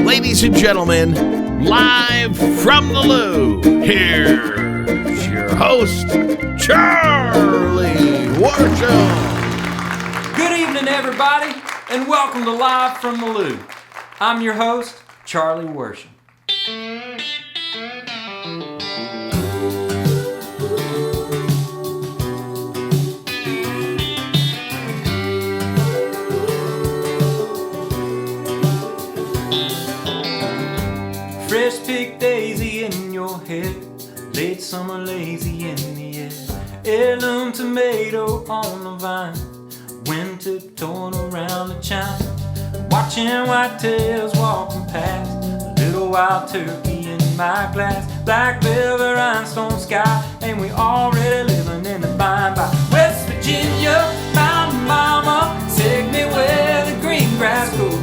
Ladies and gentlemen, live from the loo, here's your host, Charlie Worsham. Good evening, everybody, and welcome to Live from the Loo. I'm your host, Charlie Worsham. Fresh picked daisy in your hair, late summer lazy in the air, heirloom tomato on the vine, wind tiptoeing around the chime, watching whitetails walking past, a little wild turkey in my glass, black velvet rhinestone sky, and we already living in the by West Virginia, mountain mama, take me where the green grass goes,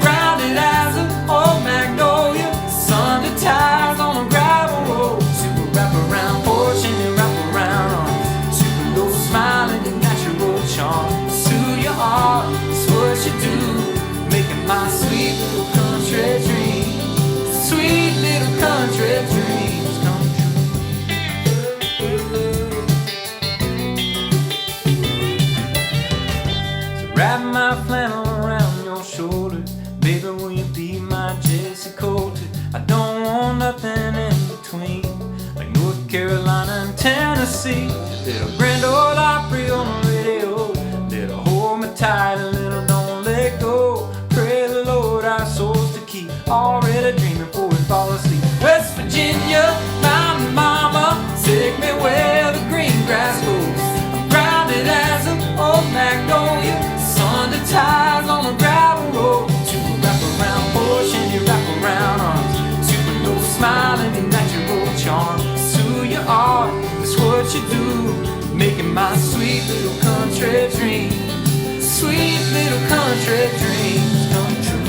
grounded as an old magnolia, sun to ties on a gravel road, super wraparound porch and you wrap around on super low smiling and natural charm. To your heart, it's what you do, making my sweet little country dreams, sweet little country dreams come true. So wrap my flannel around your shoulder, baby, will you be my Jesse Coulter? I don't want nothing in between, like North Carolina and Tennessee. Little Grand Ole Opry on the radio, little hold me tight, a little don't let go. Pray the Lord our souls to keep, already dreaming before we fall asleep. West Virginia, mountain mama, take me where the green grass grows. I'm grounded as an old magnolia, sun to ties on a gravel road. To wrap around portion, you wrap around arms, smiling in natural charm. To your art, that's what you do, making my sweet little country dreams, sweet little country dreams come true.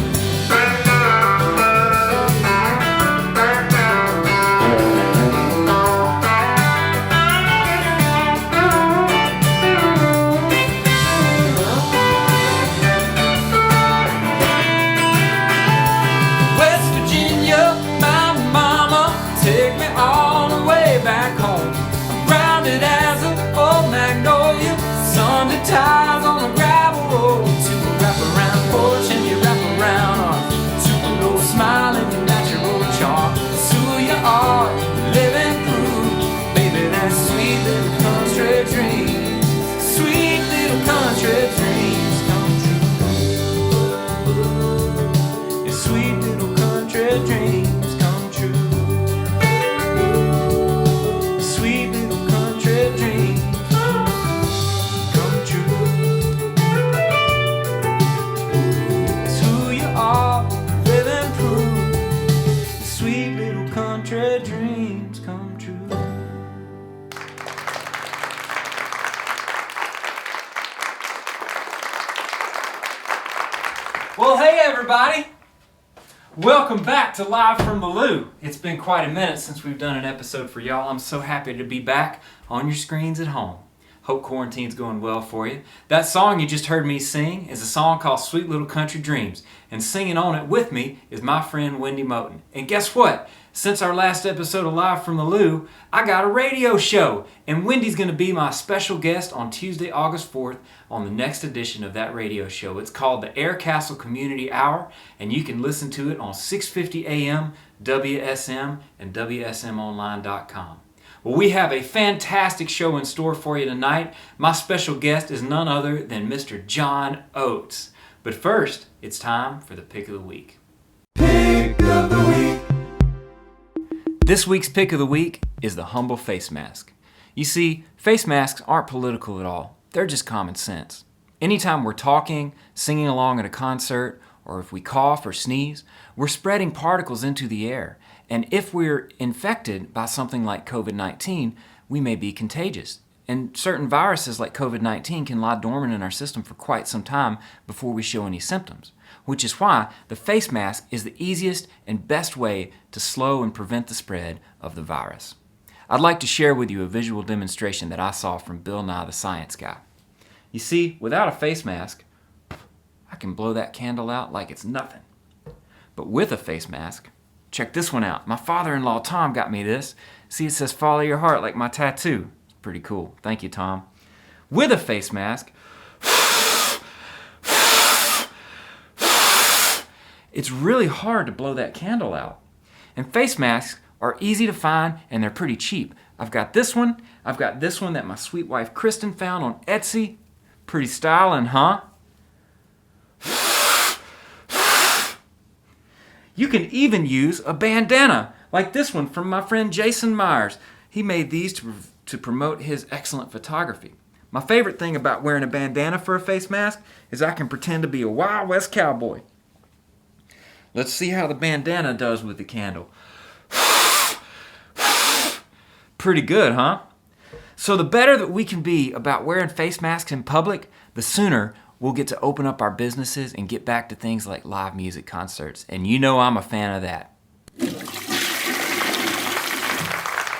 West Virginia, take me all the way back home. I'm grounded as an old magnolia, sun to ties on a gravel road. To a wraparound porch and you wrap around arms, to a low smiling and natural charm. To your art, living proof, baby, that sweet little country dreams, sweet little country dreams come true. Your sweet little country dreams come true. Sweet little country dreams come true. It's who you are, living proof. Sweet little country dreams come true. Well, hey everybody! Welcome back to Live from the Loo. It's been quite a minute since we've done an episode for y'all. I'm so happy to be back on your screens at home. Hope quarantine's going well for you. That song you just heard me sing is a song called Sweet Little Country Dreams, and singing on it with me is my friend Wendy Moten. And guess what? Since our last episode of Live from the Loo, I got a radio show, and Wendy's going to be my special guest on Tuesday, August 4th on the next edition of that radio show. It's called the Air Castle Community Hour, and you can listen to it on 650 AM WSM and WSMonline.com. Well, we have a fantastic show in store for you tonight. My special guest is none other than Mr. John Oates. But first, it's time for the Pick of the Week. Pick of the Week. This week's Pick of the Week is the humble face mask. You see, face masks aren't political at all. They're just common sense. Anytime we're talking, singing along at a concert, or if we cough or sneeze, we're spreading particles into the air. And if we're infected by something like COVID-19, we may be contagious. And certain viruses like COVID-19 can lie dormant in our system for quite some time before we show any symptoms, which is why the face mask is the easiest and best way to slow and prevent the spread of the virus. I'd like to share with you a visual demonstration that I saw from Bill Nye the Science Guy. You see, without a face mask, I can blow that candle out like it's nothing. But with a face mask, check this one out. My father-in-law, Tom, got me this. See, it says follow your heart like my tattoo. It's pretty cool. Thank you, Tom. With a face mask, it's really hard to blow that candle out. And face masks are easy to find and they're pretty cheap. I've got this one. I've got this one that my sweet wife Kristen found on Etsy. Pretty styling, huh? You can even use a bandana like this one from my friend Jason Myers. He made these to promote his excellent photography. My favorite thing about wearing a bandana for a face mask is I can pretend to be a Wild West cowboy. Let's see how the bandana does with the candle. Pretty good, huh? So the better that we can be about wearing face masks in public, the sooner we'll get to open up our businesses and get back to things like live music concerts. And you know I'm a fan of that.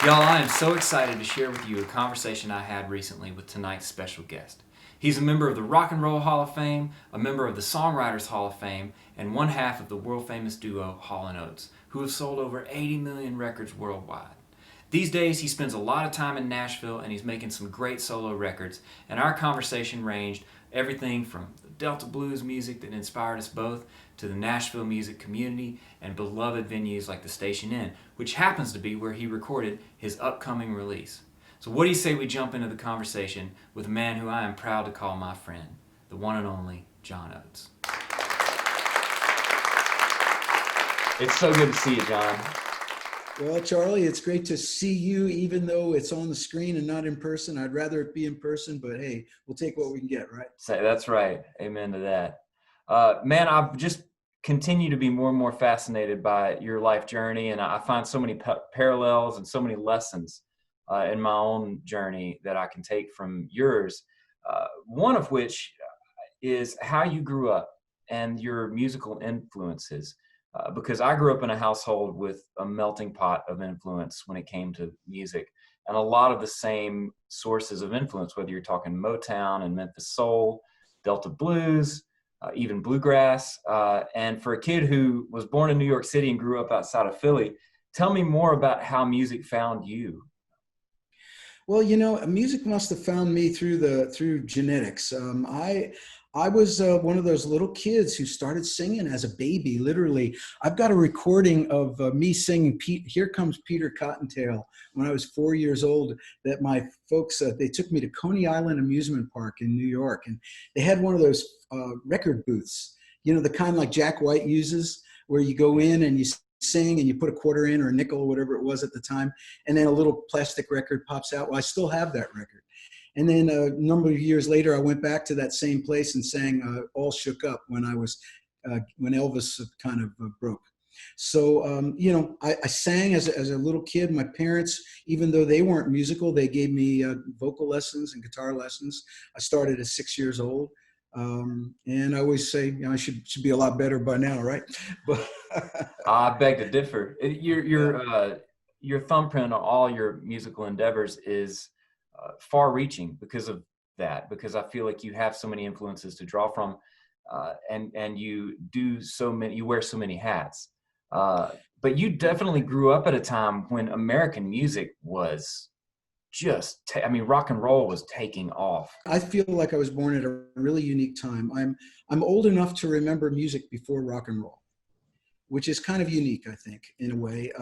Y'all, I am so excited to share with you a conversation I had recently with tonight's special guest. He's a member of the Rock and Roll Hall of Fame, a member of the Songwriters Hall of Fame, and one half of the world-famous duo Hall & Oates, who have sold over 80 million records worldwide. These days, he spends a lot of time in Nashville, and he's making some great solo records, and our conversation ranged everything from the Delta blues music that inspired us both to the Nashville music community and beloved venues like the Station Inn, which happens to be where he recorded his upcoming release. So what do you say we jump into the conversation with a man who I am proud to call my friend, the one and only John Oates. It's so good to see you, John. Well, Charlie, it's great to see you, even though it's on the screen and not in person. I'd rather it be in person, but hey, we'll take what we can get, right? That's right. Amen to that. Man, I've just continued to be more and more fascinated by your life journey, and I find so many parallels and so many lessons in my own journey that I can take from yours. One of which is how you grew up and your musical influences. Because I grew up in a household with a melting pot of influence when it came to music, and a lot of the same sources of influence, whether you're talking Motown and Memphis Soul, Delta Blues, even bluegrass. And for a kid who was born in New York City and grew up outside of Philly, tell me more about how music found you. Well, you know, music must have found me through genetics. I was one of those little kids who started singing as a baby, literally. I've got a recording of me singing Here Comes Peter Cottontail when I was 4 years old that my folks, they took me to Coney Island Amusement Park in New York. And they had one of those record booths, you know, the kind like Jack White uses, where you go in and you sing and you put a quarter in or a nickel or whatever it was at the time. And then a little plastic record pops out. Well, I still have that record. And then a number of years later, I went back to that same place and sang All Shook Up when when Elvis kind of broke. So, you know, I sang as a little kid. My parents, even though they weren't musical, they gave me vocal lessons and guitar lessons. I started at 6 years old. And I always say, you know, I should be a lot better by now, right? But I beg to differ. Your thumbprint on all your musical endeavors is far-reaching because of that. Because I feel like you have so many influences to draw from, and you wear so many hats. But you definitely grew up at a time when American music was rock and roll was taking off. I feel like I was born at a really unique time. I'm old enough to remember music before rock and roll, which is kind of unique, I think, in a way,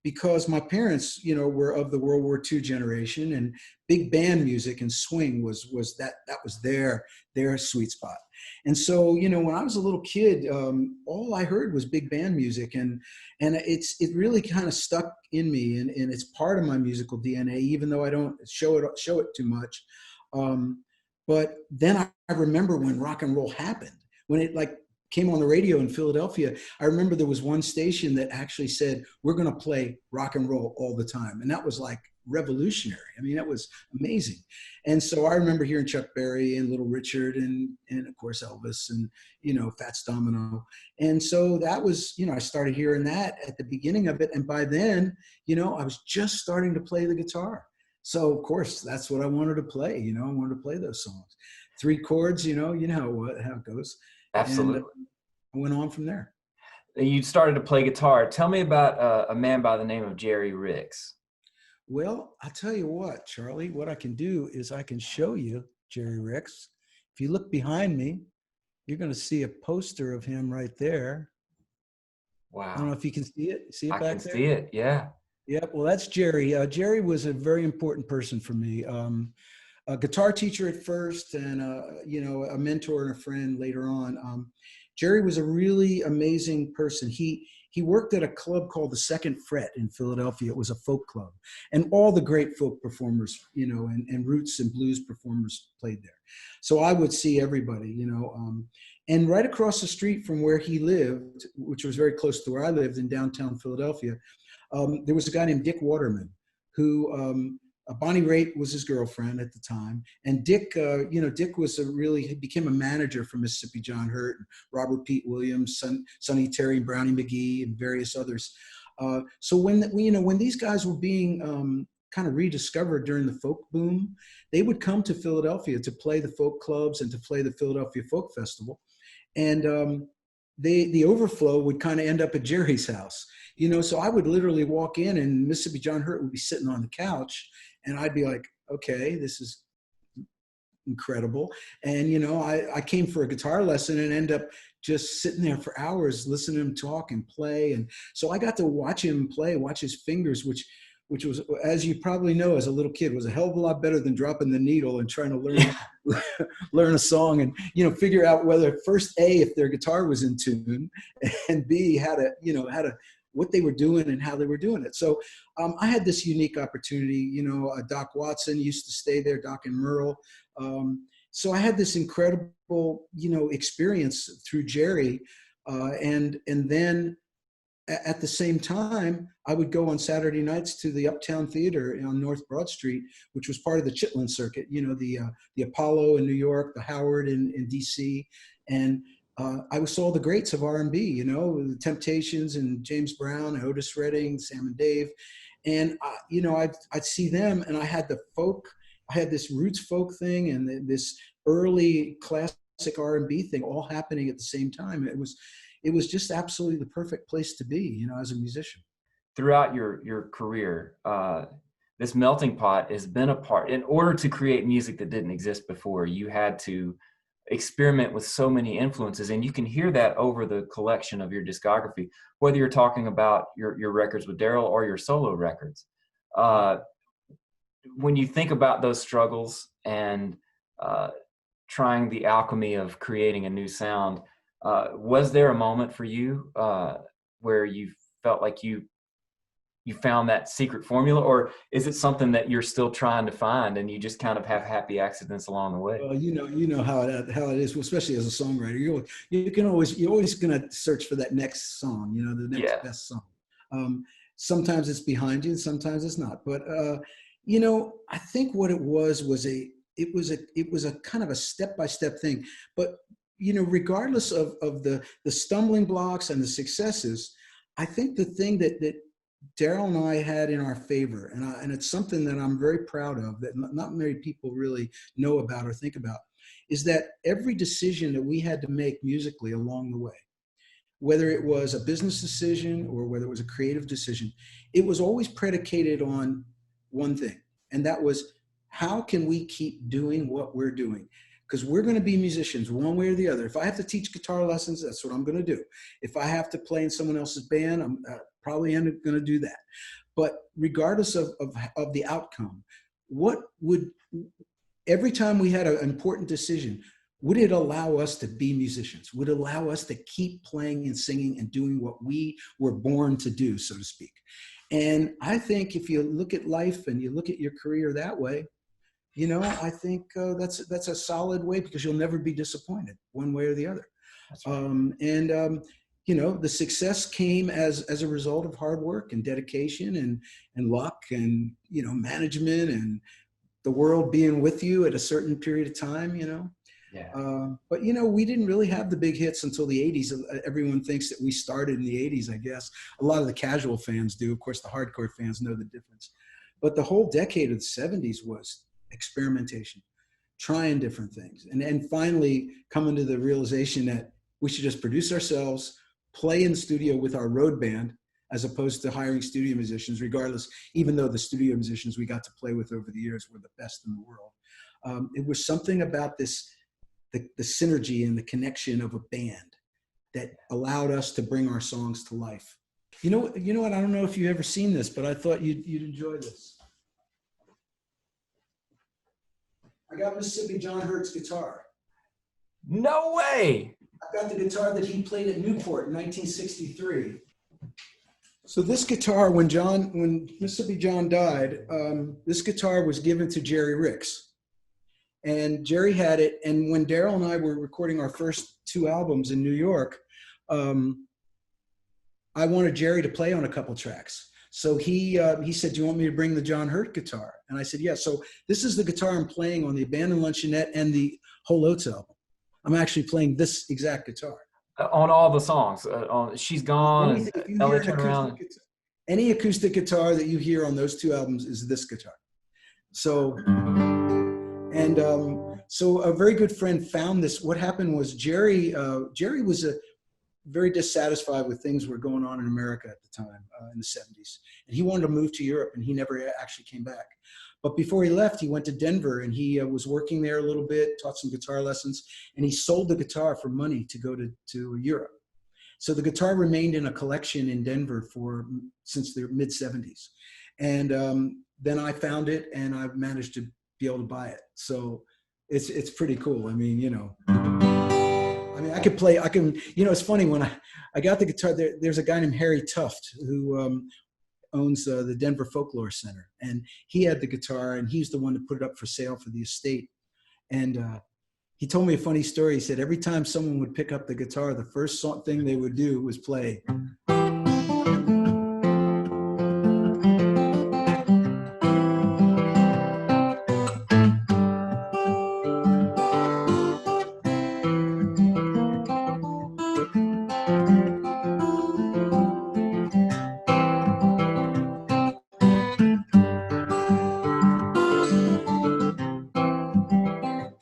because my parents, you know, were of the World War II generation, and big band music and swing was their sweet spot. And so, you know, when I was a little kid, all I heard was big band music, and it really kind of stuck in me, and it's part of my musical DNA, even though I don't show it too much. But then I remember when rock and roll happened, when it came on the radio in Philadelphia. I remember there was one station that actually said, we're going to play rock and roll all the time. And that was like revolutionary. I mean, that was amazing. And so I remember hearing Chuck Berry and Little Richard and of course Elvis and, you know, Fats Domino. And so that was, you know, I started hearing that at the beginning of it. And by then, you know, I was just starting to play the guitar. So of course that's what I wanted to play. You know, I wanted to play those songs. 3 chords, you know how it goes. and Absolutely. I went on from there. You started to play guitar. Tell me about a man by the name of Jerry Ricks. Well, I'll tell you what, Charlie, what I can do is I can show you Jerry Ricks. If you look behind me, you're going to see a poster of him right there. I don't know Wow. if you can see it. See it I can back see there? it. Yeah. Yep. Well, that's Jerry. Jerry was a very important person for me. A guitar teacher at first, and a mentor and a friend later on. Jerry was a really amazing person. He worked at a club called the Second Fret in Philadelphia. It was a folk club, and all the great folk performers, and roots and blues performers played there. So I would see everybody, and right across the street from where he lived, which was very close to where I lived in downtown Philadelphia, there was a guy named Dick Waterman who. Bonnie Raitt was his girlfriend at the time, and Dick, Dick was he became a manager for Mississippi John Hurt, and Robert Pete Williams, Sonny Terry, and Brownie McGee, and various others. So when these guys were being kind of rediscovered during the folk boom, they would come to Philadelphia to play the folk clubs and to play the Philadelphia Folk Festival, and the overflow would kind of end up at Jerry's house. So I would literally walk in and Mississippi John Hurt would be sitting on the couch, and I'd be like, okay, this is incredible. And, I came for a guitar lesson and end up just sitting there for hours, listening to him talk and play. And so I got to watch him play, watch his fingers, which was, as you probably know, as a little kid, was a hell of a lot better than dropping the needle and trying to learn a song and, figure out whether first A, if their guitar was in tune, and B, how to what they were doing and how they were doing it. So I had this unique opportunity. Doc Watson used to stay there, Doc and Merle. So I had this incredible, experience through Jerry. And then at the same time, I would go on Saturday nights to the Uptown Theater on North Broad Street, which was part of the Chitlin Circuit, the Apollo in New York, the Howard in DC. And I saw the greats of R&B, the Temptations and James Brown, and Otis Redding, Sam and Dave. And, I'd see them, and I had this roots folk thing and this early classic R&B thing all happening at the same time. It was just absolutely the perfect place to be, as a musician. Throughout your career, this melting pot has been a part. In order to create music that didn't exist before, you had to experiment with so many influences, and you can hear that over the collection of your discography, whether you're talking about your records with Daryl or your solo records. When you think about those struggles and trying the alchemy of creating a new sound, was there a moment for you where you felt like you found that secret formula, or is it something that you're still trying to find and you just kind of have happy accidents along the way? Well, you know how it is, especially as a songwriter. You're always going to search for that next song, the next best song. Sometimes it's behind you, and sometimes it's not. But I think what it was a kind of a step-by-step thing. But regardless of the stumbling blocks and the successes, I think the thing that Daryl and I had in our favor, and it's something that I'm very proud of, that not many people really know about or think about, is that every decision that we had to make musically along the way, whether it was a business decision or whether it was a creative decision, it was always predicated on one thing, and that was, how can we keep doing what we're doing? Because we're going to be musicians one way or the other. If I have to teach guitar lessons, that's what I'm going to do. If I have to play in someone else's band, I'm probably going to do that. But regardless of the outcome, every time we had an important decision, would it allow us to be musicians? Would it allow us to keep playing and singing and doing what we were born to do, so to speak? And I think if you look at life and you look at your career that way, I think that's a solid way, because you'll never be disappointed one way or the other. That's right. The success came as a result of hard work and dedication and luck and, management and the world being with you at a certain period of time, Yeah. But, we didn't really have the big hits until the 80s. Everyone thinks that we started in the 80s, I guess. A lot of the casual fans do. Of course, the hardcore fans know the difference. But the whole decade of the 70s was experimentation, trying different things, and finally coming to the realization that we should just produce ourselves, play in the studio with our road band, as opposed to hiring studio musicians, regardless, even though the studio musicians we got to play with over the years were the best in the world. It was something about this, the synergy and the connection of a band that allowed us to bring our songs to life. You know what? I don't know if you've ever seen this, but I thought you'd enjoy this. I got Mississippi John Hurt's guitar. No way! I got the guitar that he played at Newport in 1963. So this guitar, when Mississippi John died, this guitar was given to Jerry Ricks. And Jerry had it, and when Daryl and I were recording our first 2 albums in New York, I wanted Jerry to play on a couple tracks. So he said, do you want me to bring the John Hurt guitar? And I said, yeah. So this is the guitar I'm playing on the Abandoned Luncheonette and the Whole Oates album. I'm actually playing this exact guitar. On all the songs, on She's Gone, and LA Turn Around. Any acoustic guitar that you hear on those 2 albums is this guitar. So, so a very good friend found this. What happened was Jerry was very dissatisfied with things were going on in America at the time, in the 70s. And he wanted to move to Europe, and he never actually came back. But before he left, he went to Denver, and he was working there a little bit, taught some guitar lessons, and he sold the guitar for money to go to Europe. So the guitar remained in a collection in Denver since the mid-70s. And then I found it, and I've managed to be able to buy it. So it's pretty cool. I mean, it's funny, when I got the guitar, there's a guy named Harry Tuft who owns the Denver Folklore Center, and he had the guitar, and he's the one that put it up for sale for the estate. And he told me a funny story. He said every time someone would pick up the guitar, the first thing they would do was play.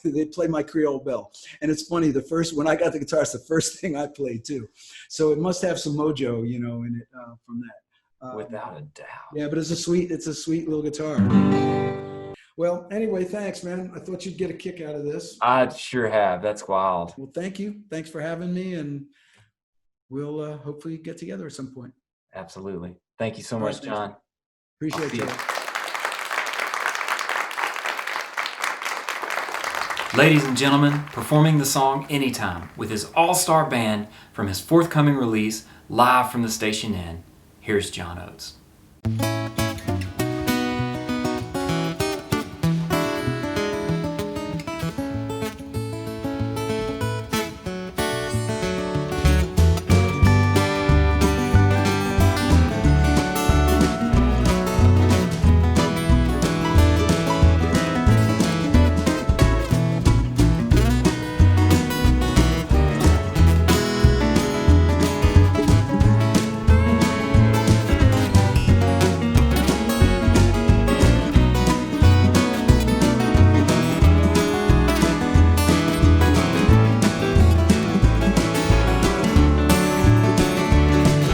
They'd play My Creole Belle. And it's funny, when I got the guitar, it's the first thing I played too. So it must have some mojo, in it from that. Without a doubt. Yeah, but it's a sweet little guitar. Well, anyway, thanks, man. I thought you'd get a kick out of this. I sure have. That's wild. Well, thank you. Thanks for having me, and we'll hopefully get together at some point. Absolutely. Thank you so much, John. Appreciate it. Ladies and gentlemen, performing the song Anytime with his all-star band from his forthcoming release, Live from the Station Inn, here's John Oates.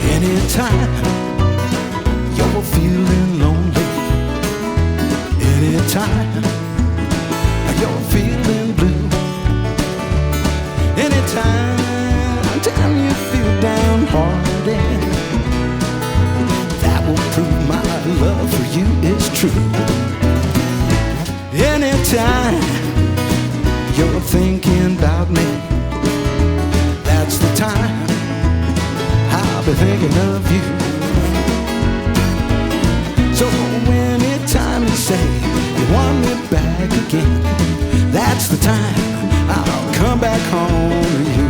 Anytime you're feeling lonely, anytime you're feeling blue, anytime you feel downhearted, that will prove my love for you is true. Anytime you're thinking about me, that's the time I'll be thinking of you. So anytime you say you want me back again, that's the time I'll come back home to you.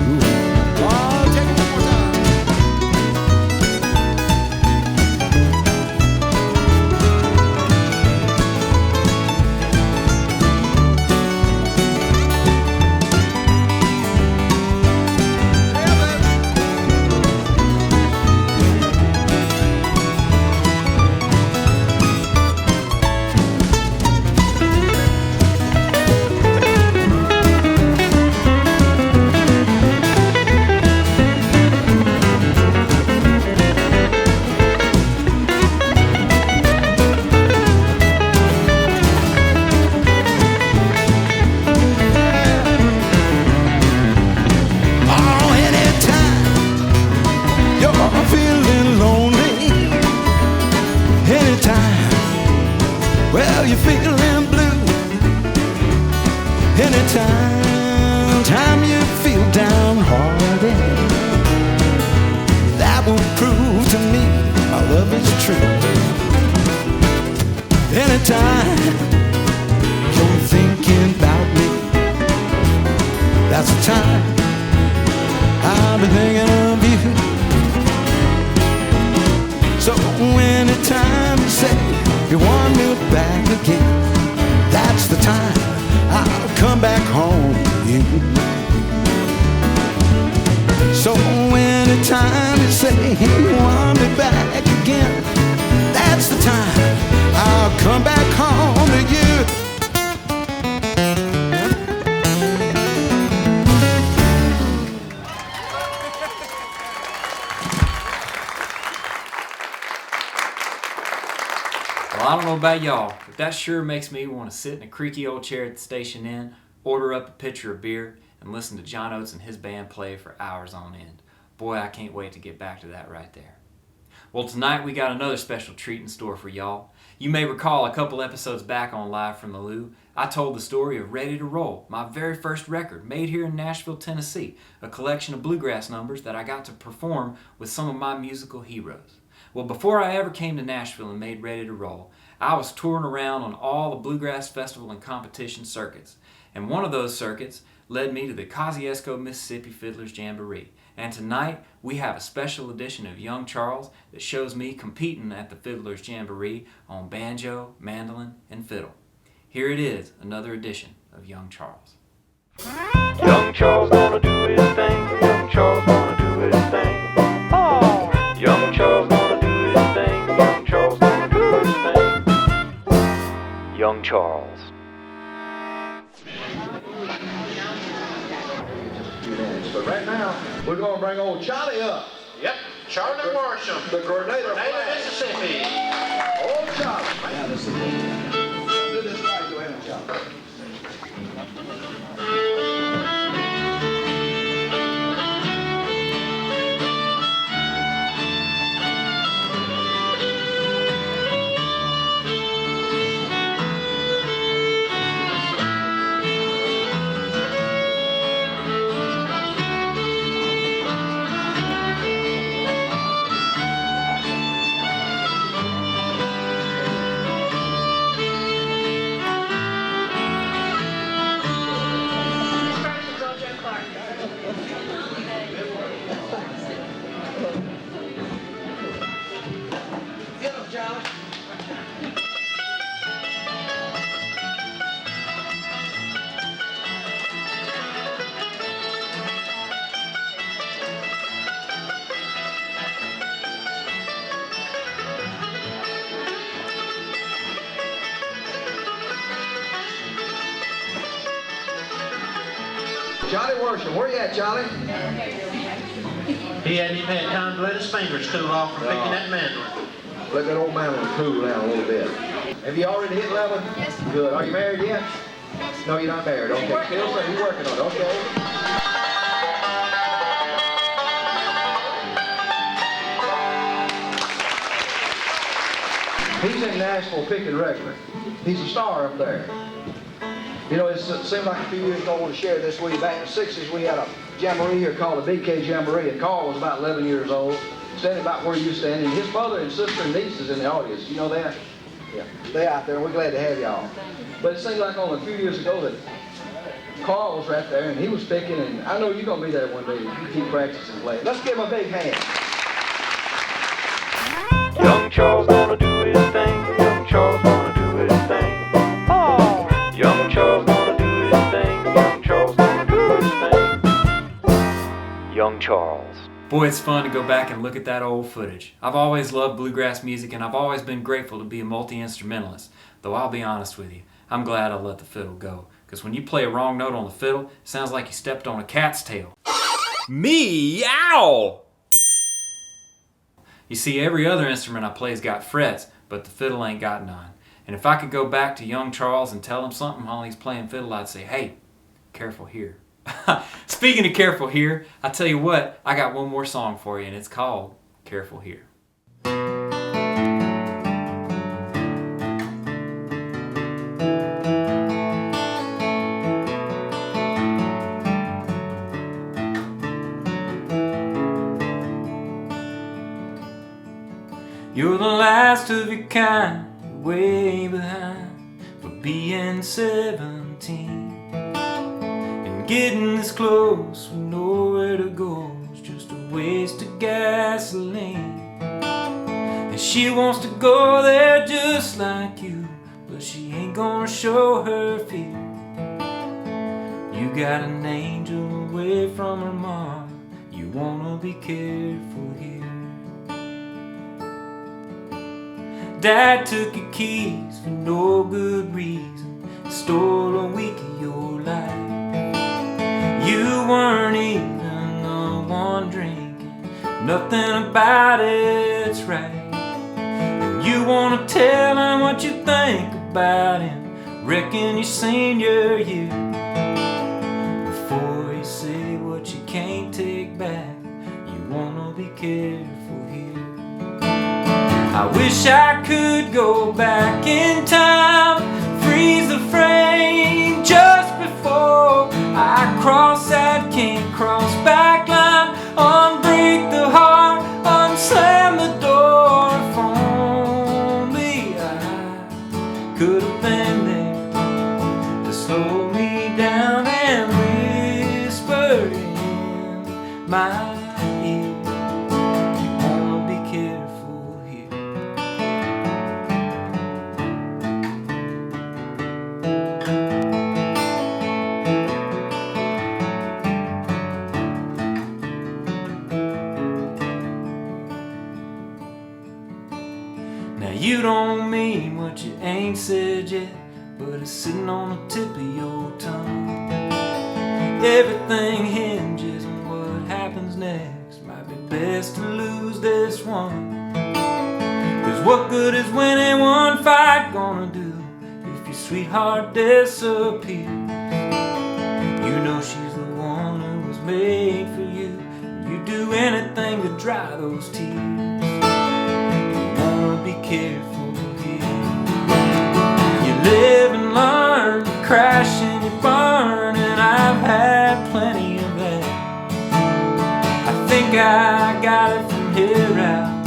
Oh, take it one more time. I'll be thinking of you. So anytime you say you want me back again, that's the time I'll come back home to you. So anytime you say you want me back again, that's the time I'll come back home to you. Well, I don't know about y'all, but that sure makes me want to sit in a creaky old chair at the station inn, order up a pitcher of beer, and listen to John Oates and his band play for hours on end. Boy, I can't wait to get back to that right there. Well, tonight we got another special treat in store for y'all. You may recall a couple episodes back on Live from the Lou, I told the story of Ready to Roll, my very first record made here in Nashville, Tennessee, a collection of bluegrass numbers that I got to perform with some of my musical heroes. Well, before I ever came to Nashville and made Ready to Roll, I was touring around on all the bluegrass festival and competition circuits, and one of those circuits led me to the Kosciuszko, Mississippi Fiddlers Jamboree. And tonight, we have a special edition of Young Charles that shows me competing at the Fiddlers Jamboree on banjo, mandolin, and fiddle. Here it is, another edition of Young Charles. Young Charles gonna do his thing. Young Charles gonna do his thing. Oh, Young Charles gonna do his thing. Young Charles gonna do his thing. Young Charles. But right now, we're going to bring old Charlie up. Yep, Charlie Worsham, The Grenada Grenada, Mississippi. Old Charlie. Yeah, this is it. Do this right. Go ahead, Charlie. Get him, Charlie. Charlie Worsham, where you at, Charlie? He hadn't even had time to let his fingers cool off from picking that mandolin. Let that old man cool down a little bit. Have you already hit 11? Yes. Good. Are you married yet? No, you're not married. Okay. Still, so you're working on it. Okay. He's in Nashville picking regular. He's a star up there. You know, it seemed like a few years ago I want to share this with you. Back in the 60s, we had a jamboree here called the BK Jamboree, and Carl was about 11 years old, standing about where you stand, and his brother and sister and niece is in the audience. You know that? Yeah, they're out there, and we're glad to have y'all. But it seemed like only a few years ago that Carl was right there, and he was picking, and I know you're going to be there one day if you keep practicing playing. Let's give him a big hand. Young Charles gonna do his thing. Young Charles gonna do his thing. Oh, Young Charles gonna do his thing. Young Charles gonna do his thing. Young Charles. Boy, it's fun to go back and look at that old footage. I've always loved bluegrass music, and I've always been grateful to be a multi-instrumentalist. Though I'll be honest with you, I'm glad I let the fiddle go. Because when you play a wrong note on the fiddle, it sounds like you stepped on a cat's tail. Meow! You see, every other instrument I play's got frets, but the fiddle ain't got none. And if I could go back to young Charles and tell him something while he's playing fiddle, I'd say, hey, careful here. Speaking of careful here, I tell you what, I got one more song for you, and it's called Careful Here. You're the last of your kind, way behind for being 17. And getting this close with nowhere to go is just She wants to go there just like you, but she ain't gonna show her fear. You got an angel away from her mom, you wanna be careful here. Dad took your keys for no good reason, stole a week of your life. You weren't even the one drinking, nothing about it's right. And you wanna tell him what you think about him, reckon your senior year. Before you say what you can't take back, you wanna be careful here. I wish I could go back in time, freeze the frame just before I cross that can't cross back line, unbreak the heart, unslam the door. If only I could have been there to slow me down and whisper in my ear, you wanna be careful here. Now you don't mean what you ain't said yet, but it's sitting on the tip of your tongue. Everything hinges on what happens next. Might be best to lose this one. Cause what good is winning one fight gonna do if your sweetheart disappears? You know she's the one who was made for you, and you'd do anything to dry those tears. Be careful here. You live and learn, you crash and you burn, and I've had plenty of that. I think I got it from here out,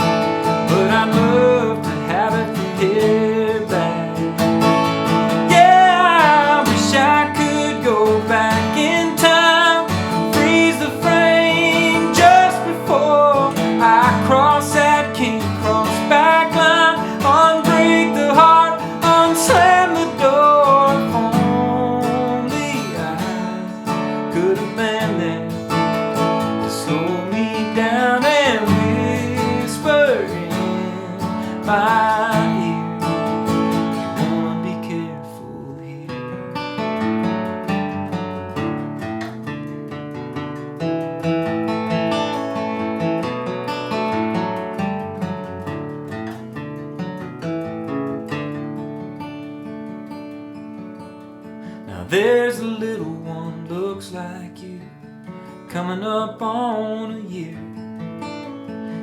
but I'd love to have it from here back. Yeah, I wish I could go back in time, freeze the frame just before I cross that can't cross back. Unbreak the heart, unslam the door. If only I could have been there to slow me down and whisper in my ear, you wanna be careful here. There's a little one, looks like you, coming up on a year.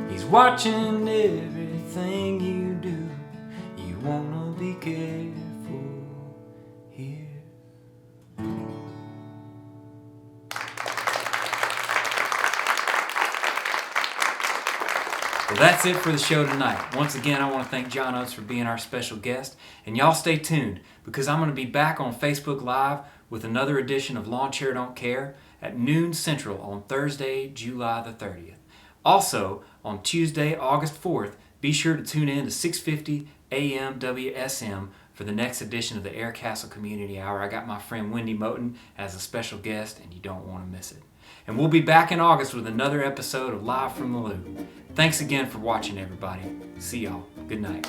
He's watching everything you do, you wanna be careful here. Well, that's it for the show tonight. Once again, I want to thank John Oates for being our special guest. And y'all stay tuned, because I'm going to be back on Facebook Live with another edition of Lawn Chair Don't Care at noon Central on Thursday, July the 30th. Also, on Tuesday, August 4th, be sure to tune in to 650 AM WSM for the next edition of the Air Castle Community Hour. I got my friend Wendy Moten as a special guest, and you don't want to miss it. And we'll be back in August with another episode of Live from the Lou. Thanks again for watching, everybody. See y'all. Good night.